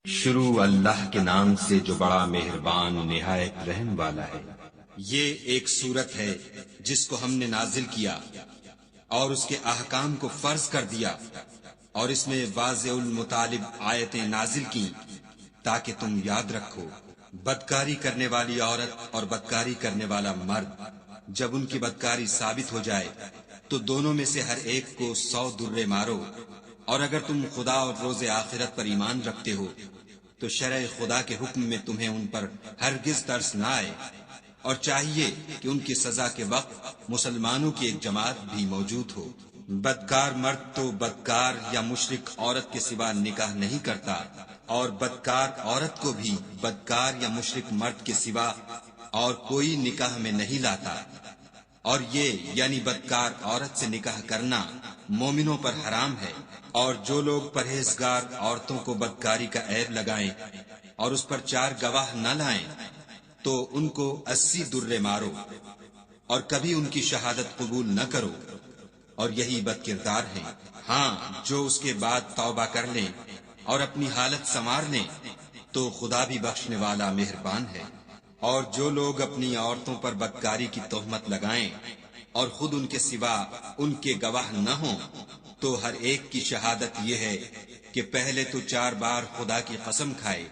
شروع اللہ کے نام سے جو بڑا مہربان نہایت رحم والا ہے۔ یہ ایک سورت ہے جس کو ہم نے نازل کیا اور اس کے احکام کو فرض کر دیا، اور اس میں واضح المطالب آیتیں نازل کی تاکہ تم یاد رکھو۔ بدکاری کرنے والی عورت اور بدکاری کرنے والا مرد جب ان کی بدکاری ثابت ہو جائے تو دونوں میں سے ہر ایک کو 100 درے مارو، اور اگر تم خدا اور روز آخرت پر ایمان رکھتے ہو تو شرع خدا کے حکم میں تمہیں ان پر ہرگز ترس نہ آئے، اور چاہیے کہ ان کی سزا کے وقت مسلمانوں کی ایک جماعت بھی موجود ہو۔ بدکار مرد تو بدکار یا مشرک عورت کے سوا نکاح نہیں کرتا، اور بدکار عورت کو بھی بدکار یا مشرک مرد کے سوا اور کوئی نکاح میں نہیں لاتا، اور یہ یعنی بدکار عورت سے نکاح کرنا مومنوں پر حرام ہے۔ اور جو لوگ پرہیزگار عورتوں کو بدکاری کا عیب لگائیں اور اس پر 4 گواہ نہ لائیں تو ان کو 80 درے مارو، اور کبھی ان کی شہادت قبول نہ کرو، اور یہی بد کردار ہیں۔ ہاں، جو اس کے بعد توبہ کر لیں اور اپنی حالت سنوار لیں تو خدا بھی بخشنے والا مہربان ہے۔ اور جو لوگ اپنی عورتوں پر بدکاری کی تہمت لگائیں اور خود ان کے سوا ان کے گواہ نہ ہوں تو ہر ایک کی شہادت یہ ہے کہ پہلے تو 4 بار خدا کی قسم کھائے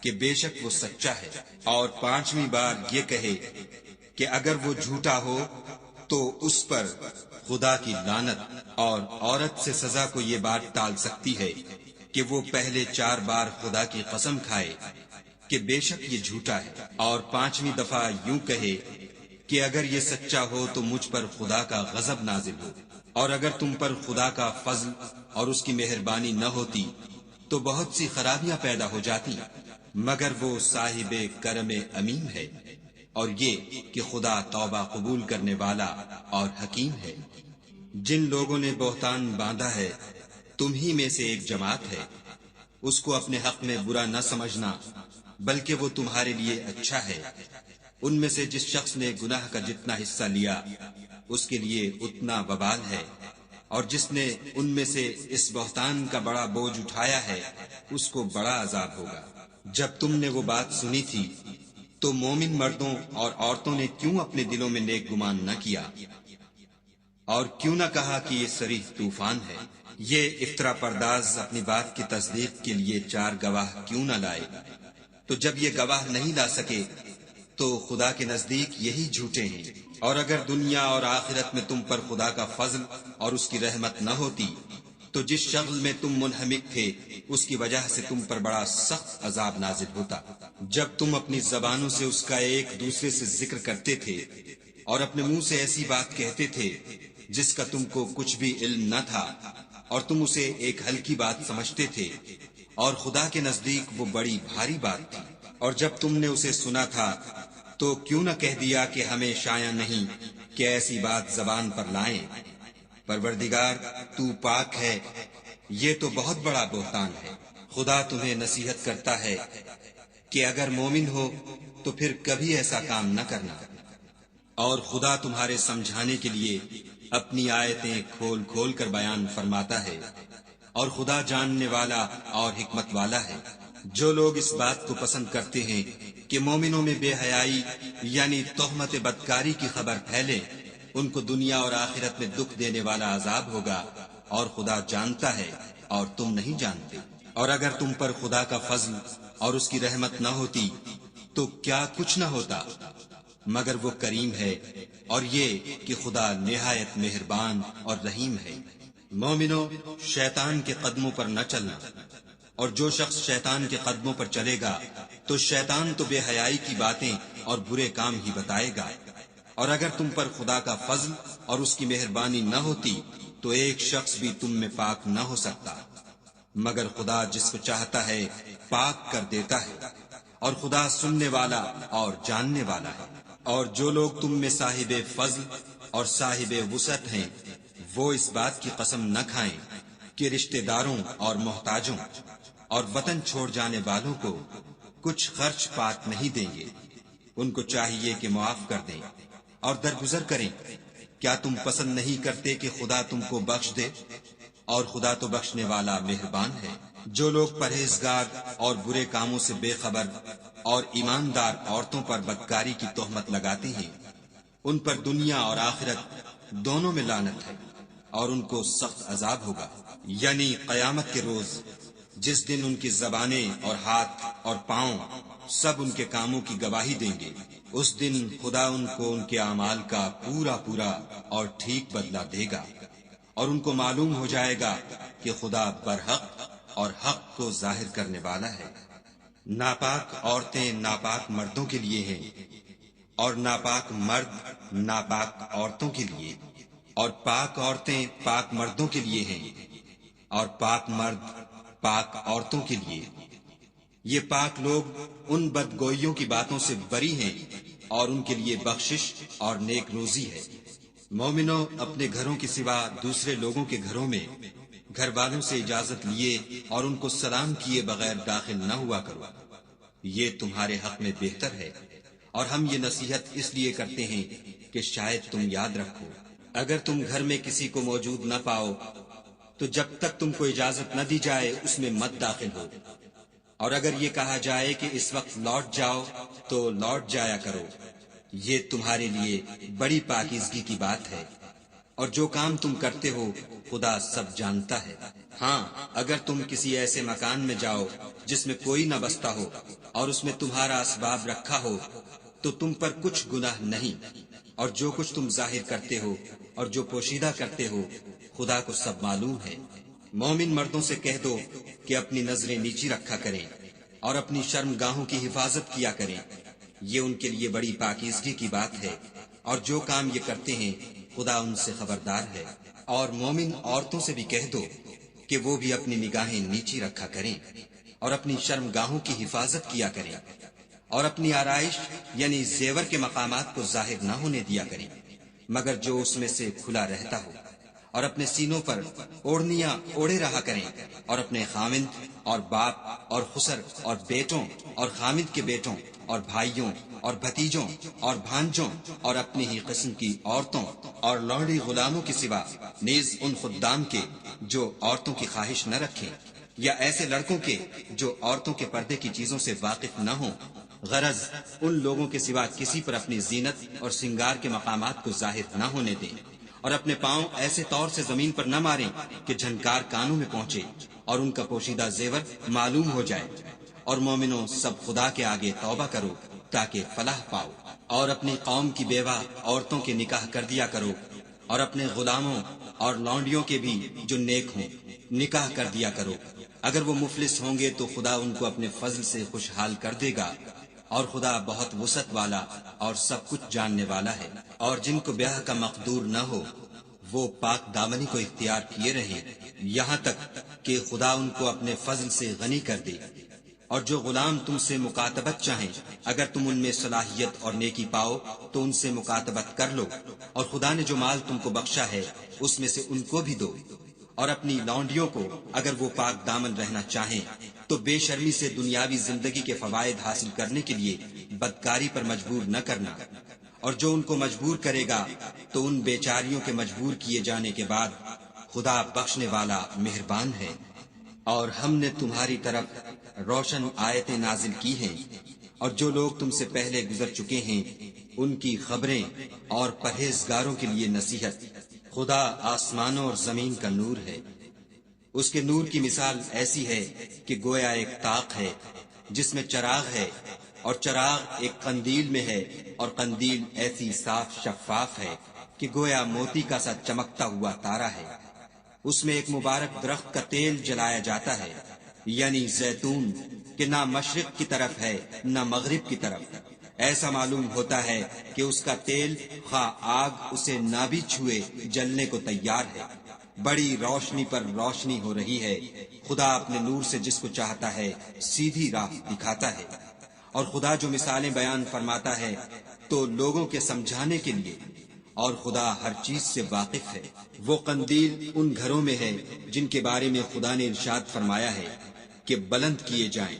کہ بے شک وہ سچا ہے، اور 5ویں بار یہ کہے کہ اگر وہ جھوٹا ہو تو اس پر خدا کی لعنت۔ اور عورت سے سزا کو یہ بات ٹال سکتی ہے کہ وہ پہلے 4 بار خدا کی قسم کھائے کہ بے شک یہ جھوٹا ہے، اور 5ویں دفعہ یوں کہے کہ اگر یہ سچا ہو تو مجھ پر خدا کا غضب نازل ہو۔ اور اگر تم پر خدا کا فضل اور اس کی مہربانی نہ ہوتی تو بہت سی خرابیاں پیدا ہو جاتی، مگر وہ صاحب کرم امین ہے، اور یہ کہ خدا توبہ قبول کرنے والا اور حکیم ہے۔ جن لوگوں نے بہتان باندھا ہے تم ہی میں سے ایک جماعت ہے، اس کو اپنے حق میں برا نہ سمجھنا بلکہ وہ تمہارے لیے اچھا ہے۔ ان میں سے جس شخص نے گناہ کا جتنا حصہ لیا اس کے لیے اتنا وبال ہے، اور جس نے ان میں سے اس بہتان کا بڑا بوجھ اٹھایا ہے اس کو بڑا عذاب ہوگا۔ جب تم نے وہ بات سنی تھی تو مومن مردوں اور عورتوں نے کیوں اپنے دلوں میں نیک گمان نہ کیا، اور کیوں نہ کہا کہ یہ صریح طوفان ہے؟ یہ افطرا پرداز اپنی بات کی تصدیق کے لیے 4 گواہ کیوں نہ لائے؟ تو جب یہ گواہ نہیں لا سکے تو خدا کے نزدیک یہی جھوٹے ہیں۔ اور اگر دنیا اور آخرت میں تم پر خدا کا فضل اور اس کی رحمت نہ ہوتی تو جس شغل میں تم منہمک تھے اس کی وجہ سے تم پر بڑا سخت عذاب نازل ہوتا۔ جب تم اپنی زبانوں سے اس کا ایک دوسرے سے ذکر کرتے تھے اور اپنے منہ سے ایسی بات کہتے تھے جس کا تم کو کچھ بھی علم نہ تھا، اور تم اسے ایک ہلکی بات سمجھتے تھے، اور خدا کے نزدیک وہ بڑی بھاری بات تھی۔ اور جب تم نے اسے سنا تھا تو کیوں نہ کہہ دیا کہ ہمیں شایع نہیں کہ ایسی بات زبان پر لائیں؟ پروردگار تو پاک ہے، یہ تو بہت بڑا بہتان ہے۔ خدا تمہیں نصیحت کرتا ہے کہ اگر مومن ہو تو پھر کبھی ایسا کام نہ کرنا، اور خدا تمہارے سمجھانے کے لیے اپنی آیتیں کھول کھول کر بیان فرماتا ہے، اور خدا جاننے والا اور حکمت والا ہے۔ جو لوگ اس بات کو پسند کرتے ہیں کہ مومنوں میں بے حیائی یعنی تہمت بدکاری کی خبر پھیلے، ان کو دنیا اور آخرت میں دکھ دینے والا عذاب ہوگا، اور خدا جانتا ہے اور تم نہیں جانتے۔ اور اگر تم پر خدا کا فضل اور اس کی رحمت نہ ہوتی تو کیا کچھ نہ ہوتا، مگر وہ کریم ہے، اور یہ کہ خدا نہایت مہربان اور رحیم ہے۔ مومنو، شیطان کے قدموں پر نہ چلنا، اور جو شخص شیطان کے قدموں پر چلے گا تو شیطان تو بے حیائی کی باتیں اور برے کام ہی بتائے گا۔ اور اگر تم پر خدا کا فضل اور اس کی مہربانی نہ ہوتی تو ایک شخص بھی تم میں پاک نہ ہو سکتا، مگر خدا جس کو چاہتا ہے پاک کر دیتا ہے، اور خدا سننے والا اور جاننے والا ہے۔ اور جو لوگ تم میں صاحب فضل اور صاحب وسعت ہیں وہ اس بات کی قسم نہ کھائیں کہ رشتہ داروں اور محتاجوں اور وطن چھوڑ جانے والوں کو کچھ خرچ پات نہیں دیں گے۔ ان کو چاہیے کہ معاف کر دیں اور درگزر کریں۔ کیا تم پسند نہیں کرتے کہ خدا تم کو بخش دے؟ اور خدا تو بخشنے والا مہربان ہے۔ جو لوگ پرہیزگار اور برے کاموں سے بے خبر اور ایماندار عورتوں پر بدکاری کی تہمت لگاتے ہیں، ان پر دنیا اور آخرت دونوں میں لعنت ہے اور ان کو سخت عذاب ہوگا، یعنی قیامت کے روز جس دن ان کی زبانیں اور ہاتھ اور پاؤں سب ان کے کاموں کی گواہی دیں گے، اس دن خدا ان کو ان کے اعمال کا پورا پورا اور ٹھیک بدلہ دے گا، اور ان کو معلوم ہو جائے گا کہ خدا برحق اور حق کو ظاہر کرنے والا ہے۔ ناپاک عورتیں ناپاک مردوں کے لیے ہیں، اور ناپاک مرد ناپاک عورتوں کے لیے، اور پاک عورتیں پاک مردوں کے لیے ہیں، اور پاک مرد پاک عورتوں کے لیے۔ یہ پاک لوگ ان بدگوئیوں کی باتوں سے بری ہیں، اور ان کے لیے بخشش اور نیک روزی ہے۔ مومنوں، اپنے گھروں کے سوا دوسرے لوگوں کے گھروں میں گھر والوں سے اجازت لیے اور ان کو سلام کیے بغیر داخل نہ ہوا کرو، یہ تمہارے حق میں بہتر ہے، اور ہم یہ نصیحت اس لیے کرتے ہیں کہ شاید تم یاد رکھو۔ اگر تم گھر میں کسی کو موجود نہ پاؤ تو جب تک تم کو اجازت نہ دی جائے اس میں مت داخل ہو، اور اگر یہ کہا جائے کہ اس وقت لوٹ جاؤ تو لوٹ جایا کرو، یہ تمہارے لیے بڑی پاکیزگی کی بات ہے، اور جو کام تم کرتے ہو خدا سب جانتا ہے۔ ہاں، اگر تم کسی ایسے مکان میں جاؤ جس میں کوئی نہ بستا ہو اور اس میں تمہارا اسباب رکھا ہو تو تم پر کچھ گناہ نہیں، اور جو کچھ تم ظاہر کرتے ہو اور جو پوشیدہ کرتے ہو خدا کو سب معلوم ہے۔ مومن مردوں سے کہہ دو کہ اپنی نظریں نیچی رکھا کریں اور اپنی شرم گاہوں کی حفاظت کیا کریں، یہ ان کے لیے بڑی پاکیزگی کی بات ہے، اور جو کام یہ کرتے ہیں خدا ان سے خبردار ہے۔ اور مومن عورتوں سے بھی کہہ دو کہ وہ بھی اپنی نگاہیں نیچی رکھا کریں اور اپنی شرم گاہوں کی حفاظت کیا کریں، اور اپنی آرائش یعنی زیور کے مقامات کو ظاہر نہ ہونے دیا کریں مگر جو اس میں سے کھلا رہتا ہو، اور اپنے سینوں پر اوڑھنیاں اوڑھے رہا کریں، اور اپنے خامند اور باپ اور خسر اور بیٹوں اور خامند کے بیٹوں اور بھائیوں اور بھتیجوں اور بھانجوں اور اپنی ہی قسم کی عورتوں اور لونڈی غلاموں کے سوا نیز ان خدام کے جو عورتوں کی خواہش نہ رکھیں، یا ایسے لڑکوں کے جو عورتوں کے پردے کی چیزوں سے واقف نہ ہوں، غرض ان لوگوں کے سوا کسی پر اپنی زینت اور سنگار کے مقامات کو ظاہر نہ ہونے دیں، اور اپنے پاؤں ایسے طور سے زمین پر نہ ماریں کہ جھنکار کانوں میں پہنچے اور ان کا پوشیدہ زیور معلوم ہو جائے۔ اور مومنوں، سب خدا کے آگے توبہ کرو تاکہ فلاح پاؤ، اور اپنی قوم کی بیوہ عورتوں کے نکاح کر دیا کرو، اور اپنے غلاموں اور لونڈیوں کے بھی جو نیک ہوں نکاح کر دیا کرو۔ اگر وہ مفلس ہوں گے تو خدا ان کو اپنے فضل سے خوشحال کر دے گا، اور خدا بہت وسعت والا اور سب کچھ جاننے والا ہے۔ اور جن کو بیاہ کا مقدور نہ ہو وہ پاک دامنی کو اختیار کیے رہیں یہاں تک کہ خدا ان کو اپنے فضل سے غنی کر دے۔ اور جو غلام تم سے مکاتبت چاہیں، اگر تم ان میں صلاحیت اور نیکی پاؤ تو ان سے مکاتبت کر لو، اور خدا نے جو مال تم کو بخشا ہے اس میں سے ان کو بھی دو۔ اور اپنی لونڈیوں کو اگر وہ پاک دامن رہنا چاہیں تو بے شرمی سے دنیاوی زندگی کے فوائد حاصل کرنے کے لیے بدکاری پر مجبور نہ کرنا، اور جو ان کو مجبور کرے گا تو ان بیچاریوں کے مجبور کیے جانے کے بعد خدا بخشنے والا مہربان ہے۔ اور ہم نے تمہاری طرف روشن آیتیں نازل کی ہیں، اور جو لوگ تم سے پہلے گزر چکے ہیں ان کی خبریں اور پرہیزگاروں کے لیے نصیحت۔ خدا آسمانوں اور زمین کا نور ہے، اس کے نور کی مثال ایسی ہے کہ گویا ایک طاق ہے جس میں چراغ ہے، اور چراغ ایک قندیل میں ہے، اور قندیل ایسی صاف شفاف ہے کہ گویا موتی کا سا چمکتا ہوا تارا ہے۔ اس میں ایک مبارک درخت کا تیل جلایا جاتا ہے، یعنی زیتون، کہ نہ مشرق کی طرف ہے نہ مغرب کی طرف۔ ایسا معلوم ہوتا ہے کہ اس کا تیل خواہ آگ اسے نہ بھی چھوئے جلنے کو تیار ہے۔ بڑی روشنی پر روشنی ہو رہی ہے، خدا اپنے نور سے جس کو چاہتا ہے سیدھی راہ دکھاتا ہے۔ اور خدا جو مثالیں بیان فرماتا ہے تو لوگوں کے سمجھانے کے لیے، اور خدا ہر چیز سے واقف ہے۔ وہ قندیل ان گھروں میں ہے جن کے بارے میں خدا نے ارشاد فرمایا ہے کہ بلند کیے جائیں،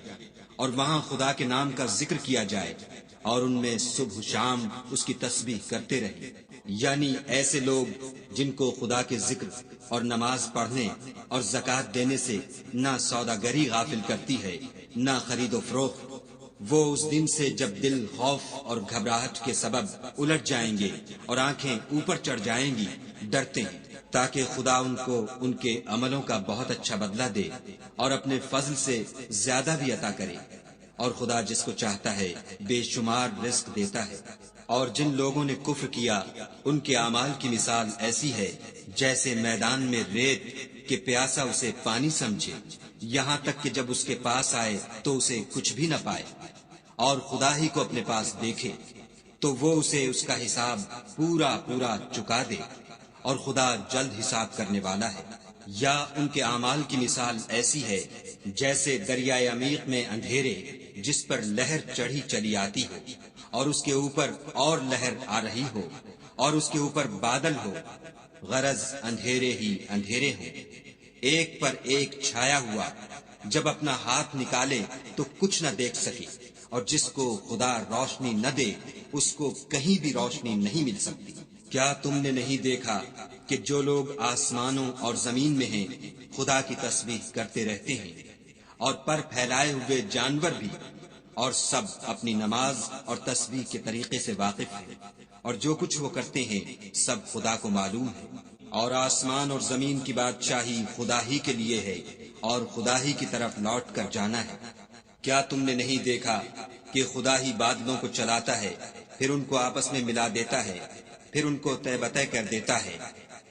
اور وہاں خدا کے نام کا ذکر کیا جائے، اور ان میں صبح شام اس کی تسبیح کرتے رہیں، یعنی ایسے لوگ جن کو خدا کے ذکر اور نماز پڑھنے اور زکوٰۃ دینے سے نہ سوداگری غافل کرتی ہے نہ خرید و فروخت۔ وہ اس دن سے جب دل خوف اور گھبراہٹ کے سبب الٹ جائیں گے اور آنکھیں اوپر چڑھ جائیں گی ڈرتے ہیں، تاکہ خدا ان کو ان کے عملوں کا بہت اچھا بدلہ دے اور اپنے فضل سے زیادہ بھی عطا کرے۔ اور خدا جس کو چاہتا ہے بے شمار رزق دیتا ہے۔ اور جن لوگوں نے کفر کیا ان کے اعمال کی مثال ایسی ہے جیسے میدان میں ریت کہ پیاسا اسے پانی سمجھے، یہاں تک کہ جب اس کے پاس آئے تو اسے کچھ بھی نہ پائے، اور خدا ہی کو اپنے پاس دیکھے تو وہ اسے اس کا حساب پورا پورا چکا دے، اور خدا جلد حساب کرنے والا ہے۔ یا ان کے اعمال کی مثال ایسی ہے جیسے دریائے عمیق میں اندھیرے جس پر لہر چڑھی چلی آتی ہو، اور اس کے اوپر اور لہر آ رہی ہو، اور اس کے اوپر بادل ہو، غرض اندھیرے ہی اندھیرے ہوں، ایک پر ایک چھایا ہوا، جب اپنا ہاتھ نکالے تو کچھ نہ دیکھ سکے، اور جس کو خدا روشنی نہ دے اس کو کہیں بھی روشنی نہیں مل سکتی۔ کیا تم نے نہیں دیکھا کہ جو لوگ آسمانوں اور زمین میں ہیں خدا کی تسبیح کرتے رہتے ہیں، اور پر پھیلائے ہوئے جانور بھی، اور سب اپنی نماز اور تسبیح کے طریقے سے واقف ہیں، اور جو کچھ وہ کرتے ہیں سب خدا کو معلوم ہے۔ اور آسمان اور زمین کی بادشاہی خدا ہی کے لیے ہے، اور خدا ہی کی طرف لوٹ کر جانا ہے۔ کیا تم نے نہیں دیکھا کہ خدا ہی بادلوں کو چلاتا ہے، پھر ان کو آپس میں ملا دیتا ہے، پھر ان کو طے بطے کر دیتا ہے،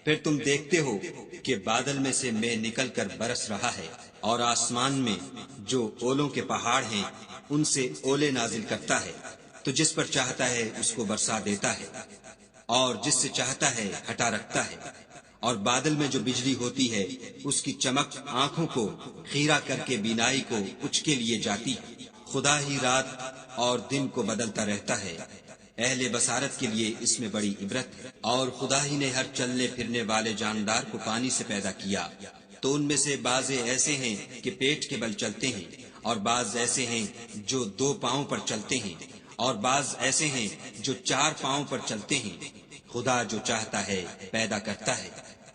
پھر تم دیکھتے ہو کہ بادل میں سے مے نکل کر برس رہا ہے، اور آسمان میں جو اولوں کے پہاڑ ہیں ان سے اولے نازل کرتا ہے، تو جس پر چاہتا ہے اس کو برسا دیتا ہے، اور جس سے چاہتا ہے ہٹا رکھتا ہے۔ اور بادل میں جو بجلی ہوتی ہے اس کی چمک آنکھوں کو خیرہ کر کے بینائی کو کچھ کے لیے جاتی ہے۔ خدا ہی رات اور دن کو بدلتا رہتا ہے، اہل بصارت کے لیے اس میں بڑی عبرت ہے۔ اور خدا ہی نے ہر چلنے پھرنے والے جاندار کو پانی سے پیدا کیا، تو ان میں سے بعض ایسے ہیں کہ پیٹ کے بل چلتے ہیں، اور بعض ایسے ہیں جو 2 پاؤں پر چلتے ہیں، اور بعض ایسے ہیں جو 4 پاؤں پر چلتے ہیں۔ خدا جو چاہتا ہے پیدا کرتا ہے،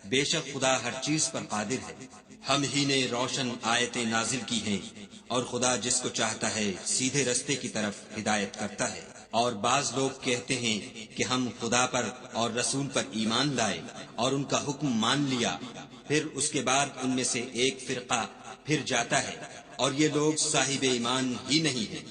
بے شک خدا ہر چیز پر قادر ہے۔ ہم ہی نے روشن آیتیں نازل کی ہیں، اور خدا جس کو چاہتا ہے سیدھے رستے کی طرف ہدایت کرتا ہے۔ اور بعض لوگ کہتے ہیں کہ ہم خدا پر اور رسول پر ایمان لائے اور ان کا حکم مان لیا، پھر اس کے بعد ان میں سے ایک فرقہ پھر جاتا ہے، اور یہ لوگ صاحب ایمان ہی نہیں ہیں۔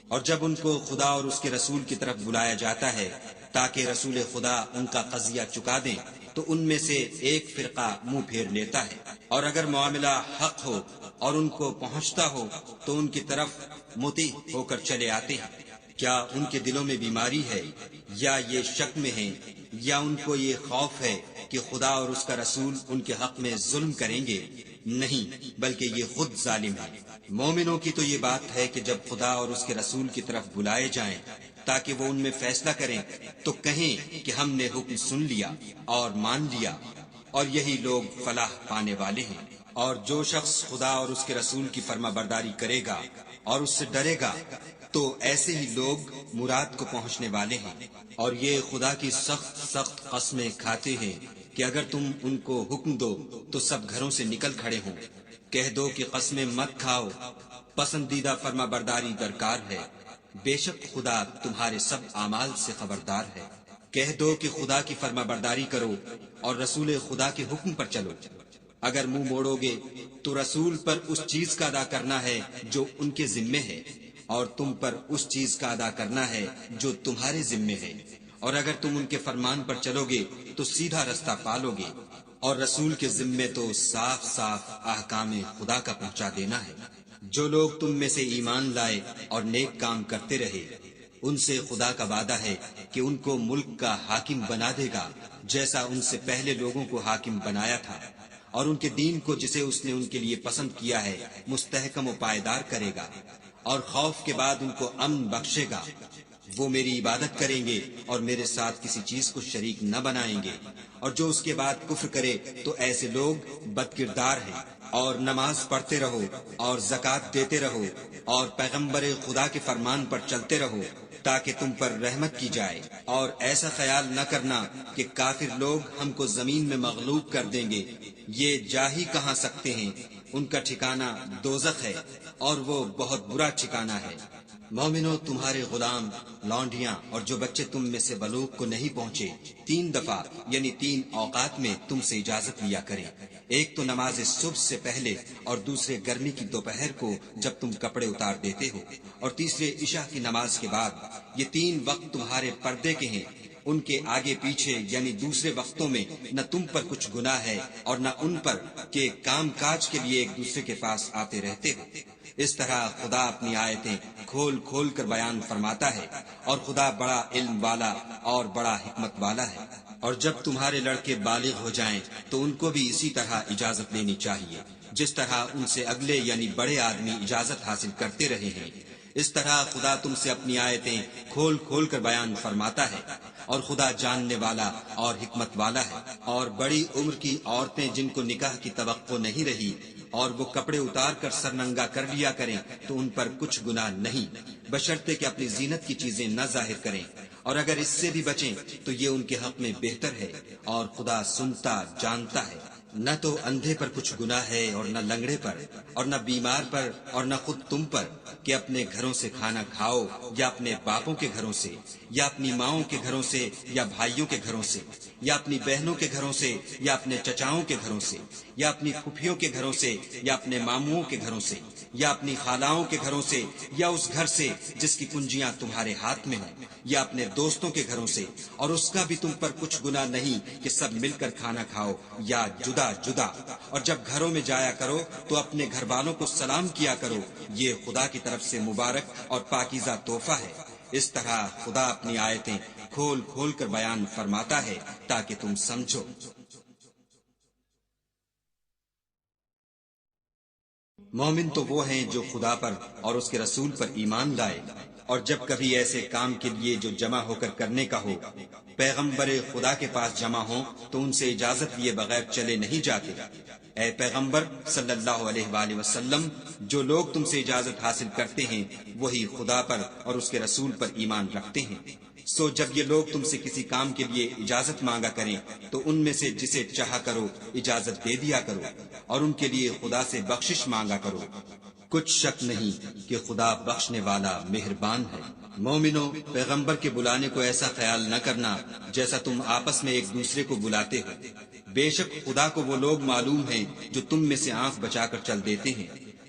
اور جب ان کو خدا اور اس کے رسول کی طرف بلایا جاتا ہے تاکہ رسول خدا ان کا قضیہ چکا دیں، تو ان میں سے ایک فرقہ منہ پھیر لیتا ہے، اور اگر معاملہ حق ہو اور ان کو پہنچتا ہو تو ان کی طرف مطیع ہو کر چلے آتے ہیں۔ کیا ان کے دلوں میں بیماری ہے، یا یہ شک میں ہیں، یا ان کو یہ خوف ہے کہ خدا اور اس کا رسول ان کے حق میں ظلم کریں گے؟ نہیں، بلکہ یہ خود ظالم ہے۔ مومنوں کی تو یہ بات ہے کہ جب خدا اور اس کے رسول کی طرف بلائے جائیں تاکہ وہ ان میں فیصلہ کریں تو کہیں کہ ہم نے حکم سن لیا اور مان لیا، اور یہی لوگ فلاح پانے والے ہیں۔ اور جو شخص خدا اور اس کے رسول کی فرما برداری کرے گا اور اس سے ڈرے گا تو ایسے ہی لوگ مراد کو پہنچنے والے ہیں۔ اور یہ خدا کی سخت سخت قسمیں کھاتے ہیں کہ اگر تم ان کو حکم دو تو سب گھروں سے نکل کھڑے ہوں۔ کہہ دو کہ قسمیں مت کھاؤ، پسندیدہ فرما برداری درکار ہے، بے شک خدا تمہارے سب اعمال سے خبردار ہے۔ کہہ دو کہ خدا کی فرما برداری کرو اور رسول خدا کے حکم پر چلو۔ اگر منہ موڑو گے تو رسول پر اس چیز کا ادا کرنا ہے جو ان کے ذمے ہے، اور تم پر اس چیز کا ادا کرنا ہے جو تمہارے ذمے ہے، اور اگر تم ان کے فرمان پر چلو گے تو سیدھا رستہ پالو گے۔ اور رسول کے ذمے تو صاف صاف احکام خدا کا پہنچا دینا ہے۔ جو لوگ تم میں سے ایمان لائے اور نیک کام کرتے رہے ان سے خدا کا وعدہ ہے کہ ان کو ملک کا حاکم بنا دے گا جیسا ان سے پہلے لوگوں کو حاکم بنایا تھا، اور ان کے دین کو جسے اس نے ان کے لیے پسند کیا ہے مستحکم و پائیدار کرے گا، اور خوف کے بعد ان کو امن بخشے گا۔ وہ میری عبادت کریں گے اور میرے ساتھ کسی چیز کو شریک نہ بنائیں گے، اور جو اس کے بعد کفر کرے تو ایسے لوگ بد کردار ہیں۔ اور نماز پڑھتے رہو اور زکوٰۃ دیتے رہو اور پیغمبر خدا کے فرمان پر چلتے رہو تاکہ تم پر رحمت کی جائے، اور ایسا خیال نہ کرنا کہ کافر لوگ ہم کو زمین میں مغلوب کر دیں گے، یہ جا ہی کہاں سکتے ہیں، ان کا ٹھکانہ دوزخ ہے اور وہ بہت برا ٹھکانہ ہے۔ مومنو، تمہارے غلام، لونڈیاں اور جو بچے تم میں سے بلوغ کو نہیں پہنچے 3 دفعہ یعنی 3 اوقات میں تم سے اجازت لیا کریں، ایک تو نماز صبح سے پہلے، اور دوسرے گرمی کی دوپہر کو جب تم کپڑے اتار دیتے ہو، اور تیسرے عشاء کی نماز کے بعد۔ یہ 3 وقت تمہارے پردے کے ہیں، ان کے آگے پیچھے یعنی دوسرے وقتوں میں نہ تم پر کچھ گناہ ہے اور نہ ان پر کہ کام کاج کے لیے ایک دوسرے کے پاس آتے رہتے ہو۔ اس طرح خدا اپنی آیتیں کھول کھول کر بیان فرماتا ہے، اور خدا بڑا علم والا اور بڑا حکمت والا ہے۔ اور جب تمہارے لڑکے بالغ ہو جائیں تو ان کو بھی اسی طرح اجازت لینی چاہیے، جس طرح ان سے اگلے یعنی بڑے آدمی اجازت حاصل کرتے رہے ہیں۔ اس طرح خدا تم سے اپنی آیتیں کھول کھول کر بیان فرماتا ہے، اور خدا جاننے والا اور حکمت والا ہے۔ اور بڑی عمر کی عورتیں جن کو نکاح کی توقع نہیں رہی اور وہ کپڑے اتار کر سرننگا کر لیا کریں تو ان پر کچھ گناہ نہیں، بشرطے کہ اپنی زینت کی چیزیں نہ ظاہر کریں، اور اگر اس سے بھی بچیں تو یہ ان کے حق میں بہتر ہے، اور خدا سنتا جانتا ہے۔ نہ تو اندھے پر کچھ گناہ ہے اور نہ لنگڑے پر اور نہ بیمار پر اور نہ خود تم پر کہ اپنے گھروں سے کھانا کھاؤ یا اپنے باپوں کے گھروں سے یا اپنی ماؤں کے گھروں سے یا بھائیوں کے گھروں سے یا اپنی بہنوں کے گھروں سے یا اپنے چچاؤں کے گھروں سے یا اپنی پھوپھیوں کے گھروں سے یا اپنے ماموں کے گھروں سے یا اپنی خالاؤں کے گھروں سے یا اس گھر سے جس کی کنجیاں تمہارے ہاتھ میں ہوں یا اپنے دوستوں کے گھروں سے، اور اس کا بھی تم پر کچھ گناہ نہیں کہ سب مل کر کھانا کھاؤ یا جدا جدا۔ اور جب گھروں میں جایا کرو تو اپنے گھر والوں کو سلام کیا کرو، یہ خدا کی طرف سے مبارک اور پاکیزہ تحفہ ہے۔ اس طرح خدا اپنی آیتیں کھول کھول کر بیان فرماتا ہے تاکہ تم سمجھو۔ مومن تو وہ ہیں جو خدا پر اور اس کے رسول پر ایمان لائے، اور جب کبھی ایسے کام کے لیے جو جمع ہو کر کرنے کا ہو پیغمبر خدا کے پاس جمع ہوں تو ان سے اجازت لیے بغیر چلے نہیں جاتے۔ اے پیغمبر صلی اللہ علیہ وآلہ وسلم، جو لوگ تم سے اجازت حاصل کرتے ہیں وہی خدا پر اور اس کے رسول پر ایمان رکھتے ہیں۔ سو جب یہ لوگ تم سے کسی کام کے لیے اجازت مانگا کریں تو ان میں سے جسے چاہا کرو اجازت دے دیا کرو، اور ان کے لیے خدا سے بخشش مانگا کرو، کچھ شک نہیں کہ خدا بخشنے والا مہربان ہے۔ مومنو، پیغمبر کے بلانے کو ایسا خیال نہ کرنا جیسا تم آپس میں ایک دوسرے کو بلاتے ہو، بے شک خدا کو وہ لوگ معلوم ہیں جو تم میں سے آنکھ بچا کر چل دیتے ہیں۔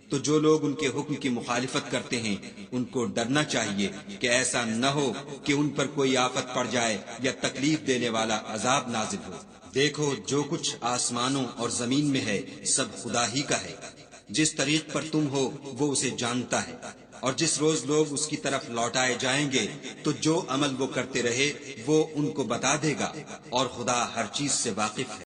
تو جو لوگ ان کے حکم کی مخالفت کرتے ہیں ان کو ڈرنا چاہیے کہ ایسا نہ ہو کہ ان پر کوئی آفت پڑ جائے یا تکلیف دینے والا عذاب نازل ہو۔ دیکھو، جو کچھ آسمانوں اور زمین میں ہے سب خدا ہی کا ہے، جس طریق پر تم ہو وہ اسے جانتا ہے، اور جس روز لوگ اس کی طرف لوٹائے جائیں گے تو جو عمل وہ کرتے رہے وہ ان کو بتا دے گا، اور خدا ہر چیز سے واقف ہے۔